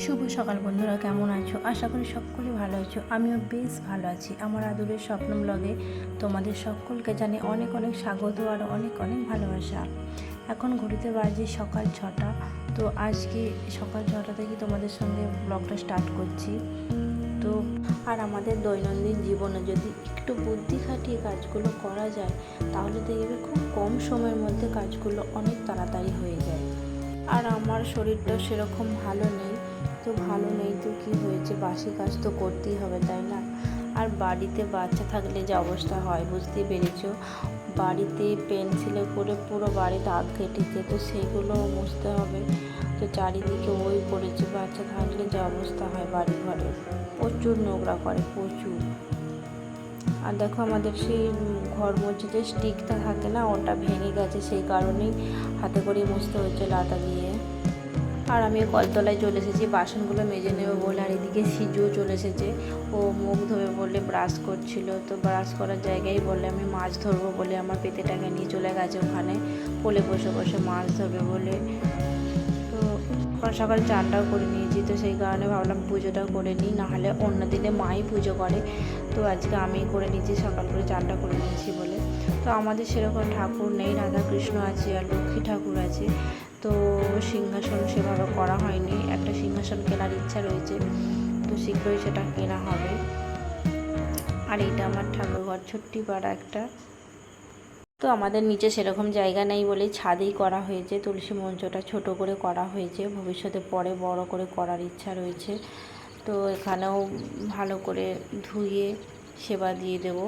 শুভ সকাল বন্ধুরা, কেমন আছো? আশা করি সকলে ভালো আছো। আমিও বেশ ভালো আছি। আমার আদরের স্বপ্ন ব্লগে তোমাদের সকলকে জানি অনেক অনেক স্বাগত আর অনেক অনেক ভালোবাসা। এখন ঘড়িতে বাজে সকাল 6টা। তো আজকে সকাল 6টা থেকে তোমাদের সঙ্গে ব্লগটা স্টার্ট করছি। তো আর আমাদের দৈনন্দিন জীবনে যদি একটু বুদ্ধি খাটিয়ে কাজগুলো করা যায় তাহলে দেখবে খুব কম সময়ের মধ্যে কাজগুলো অনেক তাড়াতাড়ি হয়ে যায়। আর আমার শরীরটা সেরকম ভালো নেই, তো কী হয়েছে, বাসি কাজ তো করতেই হবে, তাই না? আর বাড়িতে বাচ্চা থাকলে যে অবস্থা হয় বুঝতেই পেরেছো। বাড়িতে পেন্সিলে করে পুরো বাড়ি দাগ কেটেছে, তো সেইগুলো মুছতে হবে। তো চারিদিকে ওই করেছে, বাচ্চা থাকলে যে অবস্থা হয় বাড়ি ঘরে, প্রচুর নোংরা করে, প্রচুর। আর দেখো আমাদের সেই ঘর মধ্যে যে স্টিকটা থাকে না, ওটা ভেঙে গেছে, সেই কারণেই হাতে করে মুছতে হচ্ছে লাতা দিয়ে। আর আমি কলতলায় চলে এসেছি বাসনগুলো মেজে নেবো বলে। আর এদিকে সিজুও চলে এসেছে, ও মুখ ধোবে বলে ব্রাশ করছিল। তো ব্রাশ করার জায়গায় বলে আমি মাছ ধরবো বলে আমার পেতেটাকে নিয়ে চলে গেছে ওখানে, কোলে বসে বসে মাছ ধরবে বলে। তো সকাল সকাল চানটাও করে নিয়েছি, তো সেই কারণে ভাবলাম পুজোটাও করে নিই, নাহলে অন্য দিনে মাই পুজো করে। তো আজকে আমি করে নিয়েছি, সকাল করে চানটা করে নিয়েছি বলে। তো আমাদের সেরকম ঠাকুর নেই, রাধাকৃষ্ণ আছে আর লক্ষ্মী ঠাকুর আছে। তো সিংহাসন সেভাবে করা হয়নি, একটা সিংহাসন কেনার ইচ্ছা রয়েছে, তো শীঘ্রই সেটা কেনা হবে। আর এইটা আমার ঠাকুরঘর, ছোট্টি পাড়া একটা। তো আমাদের নিচে সেরকম জায়গা নেই বলে ছাদেই করা হয়েছে, তুলসী মঞ্চটা ছোট করে করা হয়েছে, ভবিষ্যতে পরে বড় করে করার ইচ্ছা রয়েছে। তো এখানেও ভালো করে ধুয়ে সেবা দিয়ে দেবো।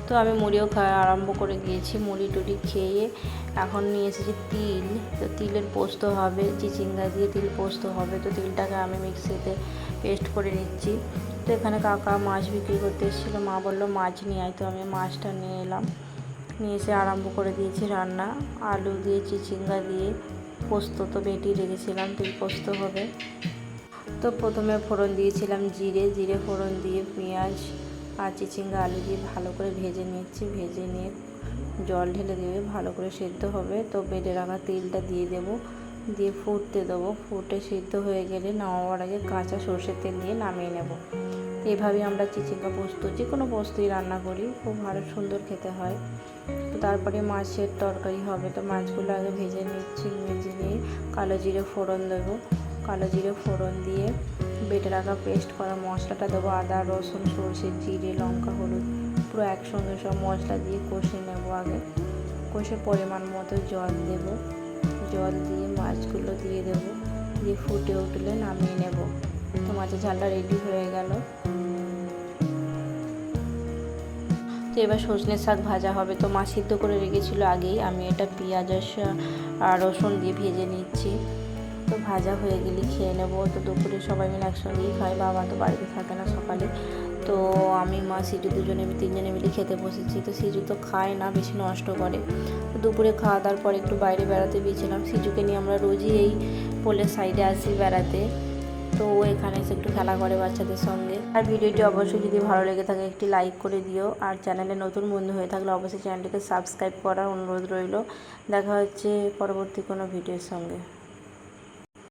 তো আমি মুড়িও খাওয়া আরম্ভ করে গিয়েছি, মুড়ি টুড়ি খেয়ে এখন নিয়ে এসেছি তিল। তো তিলের পোস্ত হবে, চিচিঙ্গা দিয়ে তিল পোস্ত হবে। তো তিলটাকে আমি মিক্সিতে পেস্ট করে নিচ্ছি। তো এখানে কাকা মাছ বিক্রি করতে এসেছিলো, মা বললো মাছ নিয়ে আয়, তো আমি মাছটা নিয়ে এলাম, নিয়ে এসে আরম্ভ করে দিয়েছি রান্না। আলু দিয়ে চিচিঙ্গা দিয়ে পোস্ত তো বেটে রেখেছিলাম, তিল পোস্ত হবে। তো প্রথমে ফোড়ন দিয়েছিলাম জিরে ফোড়ন দিয়ে পেঁয়াজ আর চিচিঙ্গা আলু দিয়ে ভালো করে ভেজে নিচ্ছি। ভেজে নিয়ে জল ঢেলে দেবে, ভালো করে সেদ্ধ হবে। তো বেটে রাখা তেলটা দিয়ে দেবো, দিয়ে ফুটতে দেবো। ফুটে সিদ্ধ হয়ে গেলে নামাবার আগে কাঁচা সর্ষের তেল দিয়ে নামিয়ে নেব। এইভাবেই আমরা চিচিঙ্গা পোস্ত, যে কোনো পোস্তই রান্না করি, খুব ভালো সুন্দর খেতে হয়। তো তারপরে মাছের তরকারি হবে। তো মাছগুলো আগে ভেজে নিচ্ছি, ভেজে নিয়ে কালো জিরে ফোড়ন দেবো। কালো জিরে ফোড়ন দিয়ে বেটে রাখা পেস্ট করা মশলাটা দেবো, আদা রসুন সরষে জিরে লঙ্কা হলুদ পুরো একসঙ্গে সব মশলা দিয়ে কষে নেব। আগে কষে পরিমাণ মতো জল দেব, জল দিয়ে মাছগুলো দিয়ে দেবো, দিয়ে ফুটে উঠলে নামিয়ে নেব। তো মাছের ঝালটা রেডি হয়ে গেল। তো এবার সজনে শাক ভাজা হবে। তো মাছ সিদ্ধ করে রেখেছিলো আগেই, আমি এটা পেঁয়াজ আর রসুন দিয়ে ভেজে নিচ্ছি। তো ভাজা হয়ে গেলে খেয়ে নেবো। তো দুপুরে সবাই মিলে একসঙ্গেই খাই, বাবা তো বাড়িতে থাকে না সকালে। তো আমি মা সিজু তিনজনে মিলে খেতে বসেছি। তো সিজু তো খায় না, বেশি নষ্ট করে। তো দুপুরে খাওয়া দাওয়ার পর একটু বাইরে বেড়াতে গিয়েছিলাম। সিজুকে নিয়ে আমরা রোজই এই পোলের সাইডে আসি বেড়াতে। তো ও এখানে এসে একটু খেলা করে বাচ্চাদের সঙ্গে। আর ভিডিওটি অবশ্যই যদি ভালো লেগে থাকে একটি লাইক করে দিও। আর চ্যানেলে নতুন বন্ধু হয়ে থাকলে অবশ্যই চ্যানেলটিকে সাবস্ক্রাইব করার অনুরোধ রইল। দেখা হচ্ছে পরবর্তী কোনো ভিডিওর সঙ্গে।